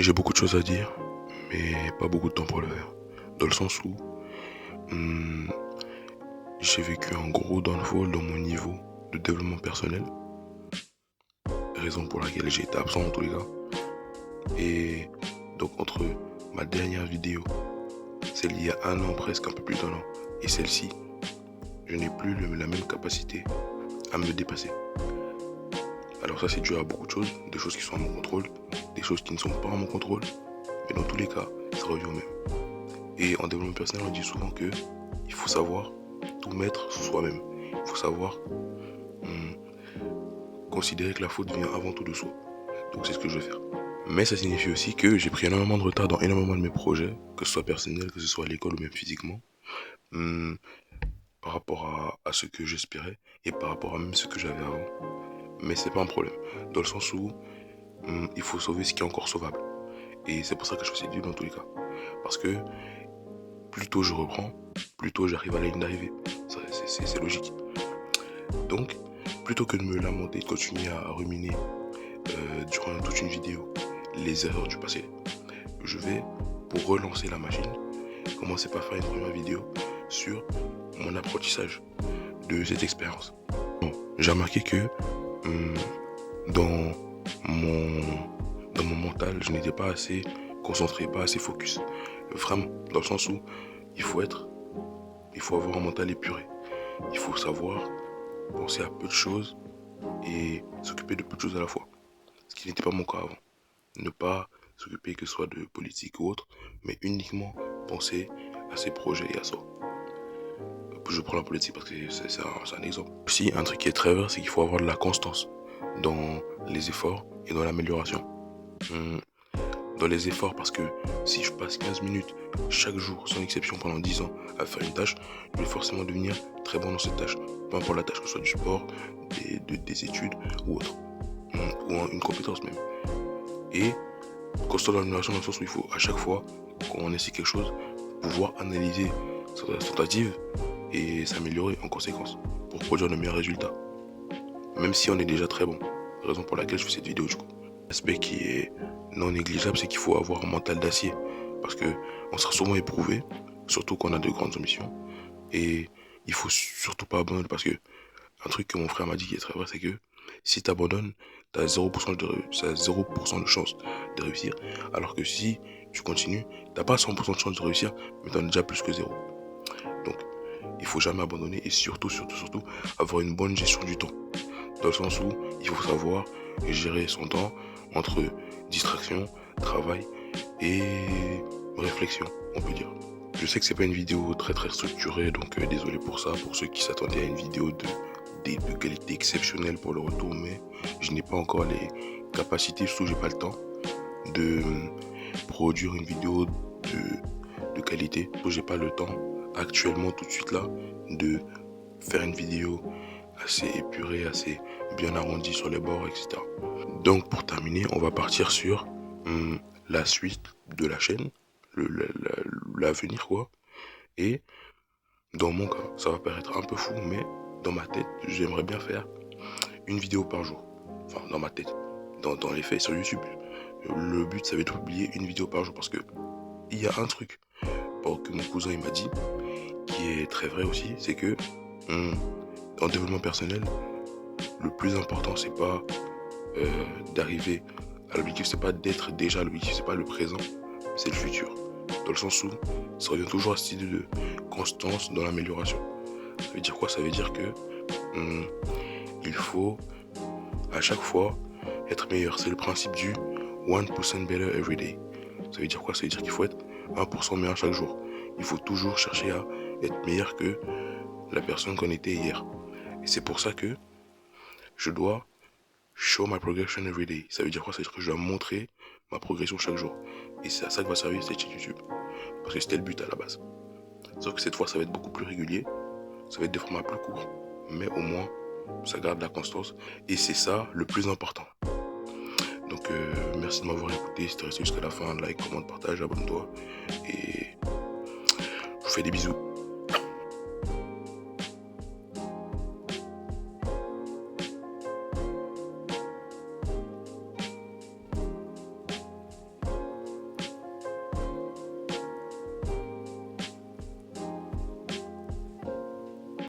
J'ai beaucoup de choses à dire, mais pas beaucoup de temps pour le faire. Dans le sens où hum, j'ai vécu un gros downfall dans mon niveau de développement personnel, raison pour laquelle j'ai été absent en tous les cas. Et donc entre ma dernière vidéo, celle d'il y a un an presque, un peu plus d'un an, et celle-ci, je n'ai plus la même capacité à me dépasser. Alors ça c'est dû à beaucoup de choses, des choses qui sont à mon contrôle, des choses qui ne sont pas à mon contrôle, mais dans tous les cas, ça revient au même. Et en développement personnel, on dit souvent que il faut savoir tout mettre sous soi-même. Il faut savoir considérer que la faute vient avant tout de soi. Donc c'est ce que je vais faire. Mais ça signifie aussi que j'ai pris énormément de retard dans énormément de mes projets, que ce soit personnel, que ce soit à l'école ou même physiquement, par rapport à ce que j'espérais et par rapport à même ce que j'avais avant. Mais c'est pas un problème, dans le sens où il faut sauver ce qui est encore sauvable. Et c'est pour ça que je fais cette vidéo dans tous les cas. Parce que plus tôt je reprends, plus tôt j'arrive à la ligne d'arrivée. C'est logique. Donc, plutôt que de me lamenter, de continuer à ruminer durant toute une vidéo les erreurs du passé, je vais, pour relancer la machine, commencer par faire une première vidéo sur mon apprentissage de cette expérience. Bon, j'ai remarqué que dans mon mental, je n'étais pas assez concentré, pas assez focus. Vraiment, dans le sens où il faut avoir un mental épuré. Il faut savoir penser à peu de choses et s'occuper de peu de choses à la fois. Ce qui n'était pas mon cas avant. Ne pas s'occuper que ce soit de politique ou autre, mais uniquement penser à ses projets et à soi. Je prends la politique parce que c'est un exemple. Aussi, un truc qui est très vrai, c'est qu'il faut avoir de la constance dans les efforts et dans l'amélioration. Dans les efforts, parce que si je passe 15 minutes chaque jour, sans exception, pendant 10 ans, à faire une tâche, je vais forcément devenir très bon dans cette tâche. Peu importe la tâche, que ce soit du sport, des études ou autre. Ou une compétence même. Et constant dans l'amélioration dans le sens où il faut à chaque fois qu'on essaie quelque chose, pouvoir analyser sa tentative et s'améliorer en conséquence pour produire de meilleurs résultats. Même si on est déjà très bon. Raison pour laquelle je fais cette vidéo du coup. L'aspect qui est non négligeable, c'est qu'il faut avoir un mental d'acier. Parce que on sera souvent éprouvé, surtout quand on a de grandes ambitions. Et il faut surtout pas abandonner parce que un truc que mon frère m'a dit qui est très vrai, c'est que si tu abandonnes, tu as 0% de chance de réussir. Alors que si tu continues, t'as pas 100% de chance de réussir, mais tu en as déjà plus que zéro. Donc, il faut jamais abandonner et surtout avoir une bonne gestion du temps. Dans le sens où il faut savoir gérer son temps entre distraction, travail et réflexion, on peut dire. Je sais que c'est pas une vidéo très structurée, donc désolé pour ça, pour ceux qui s'attendaient à une vidéo de qualité exceptionnelle pour le retour, mais je n'ai pas encore les capacités, surtout j'ai pas le temps de produire une vidéo de qualité, donc j'ai pas le temps actuellement tout de suite là de faire une vidéo assez épurée, assez bien arrondie sur les bords, etc. Donc pour terminer, on va partir sur la suite de la chaîne, l'avenir quoi. Et dans mon cas, ça va paraître un peu fou, mais dans ma tête, j'aimerais bien faire une vidéo par jour. Enfin, dans ma tête, dans les faits sur YouTube. Le but, ça va être de publier une vidéo par jour parce que il y a un truc que mon cousin il m'a dit, qui est très vrai aussi, c'est que en développement personnel, le plus important, c'est pas d'arriver à l'objectif, c'est pas d'être déjà à l'objectif, c'est pas le présent, c'est le futur. Dans le sens où ça revient toujours à cette idée de constance dans l'amélioration. Ça veut dire quoi? Ça veut dire que il faut à chaque fois être meilleur. C'est le principe du 1% better every day. Ça veut dire quoi? Ça veut dire qu'il faut être 1% meilleur chaque jour. Il faut toujours chercher à être meilleur que la personne qu'on était hier. Et c'est pour ça que je dois show my progression every day. Ça veut dire quoi? Ça veut dire que je dois montrer ma progression chaque jour. Et c'est à ça que va servir cette chaîne YouTube. Parce que c'était le but à la base. Sauf que cette fois, ça va être beaucoup plus régulier. Ça va être des formats plus courts. Mais au moins, ça garde la constance. Et c'est ça le plus important. Donc, merci de m'avoir écouté. Si t'es resté jusqu'à la fin, like, commente, partage, abonne-toi. Et je vous fais des bisous.